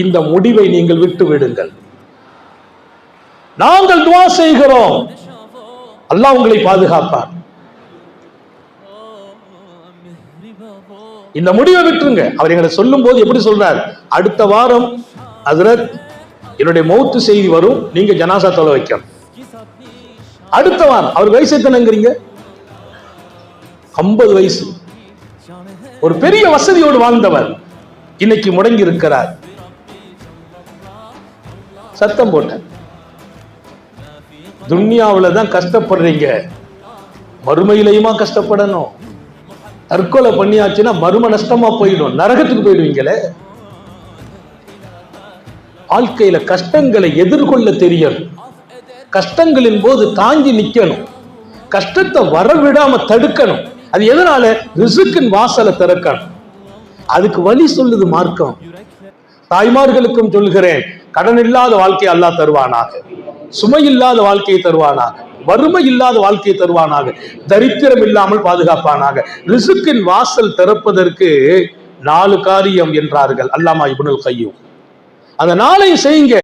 இந்த முடிவை நீங்கள் விட்டு விடுங்கள். நாங்கள் துஆ செய்கிறோம், அல்லாஹ் உங்களை பாதுகாப்பார். இந்த முடிவை விட்டுருங்க. அவர் எங்களை சொல்லும் போது எப்படி சொல்றார்? அடுத்த வாரம் ஹஜ்ரத் என்னுடைய மௌத்து செய்தி வரும், நீங்க ஜனாசா தொலை வைக்கணும். அடுத்த வாரம். அவர் வயசு எத்தனைங்கிறீங்க? 50 வயசு. ஒரு பெரிய வசதியோடு வாழ்ந்தவர் இன்னைக்கு முடங்கி இருக்கிறார். சத்தம் போட்ட துன்யாவுல தான் கஷ்டப்படுறீங்க, மறுமையிலையுமா கஷ்டப்படணும்? தற்கொலை பண்ணியாச்சுன்னா மர்ம நஷ்டமா போயிடும், நரகத்துக்கு போயிடுவீங்களே. வாழ்க்கையில கஷ்டங்களை எதிர்கொள்ள தெரியணும். கஷ்டங்களின் போது தாங்கி நிக்கணும். கஷ்டத்தை வரவிடாம தடுக்கணும். அது எதனால? ரிசுக்கின் வாசலை திறக்கணும். அதுக்கு வழி சொல்லுது மார்க்கம். தாய்மார்களுக்கும் சொல்கிறேன், கடன் இல்லாத வாழ்க்கையை அல்லாஹ் தருவானாக, சுமை இல்லாத வாழ்க்கையை தருவானாக, வறுமை இல்லாத வாழ்க்கையை தருவானாக, தரித்திரம் இல்லாமல் பாதுகாப்பானாக. ரிசுக்கின் வாசல் திறப்பதற்கு 4 காரியம் என்றார்கள் அல்லாமா இப்னுல் கய்யூம். அந்த 4ஐயும் செய்யுங்க.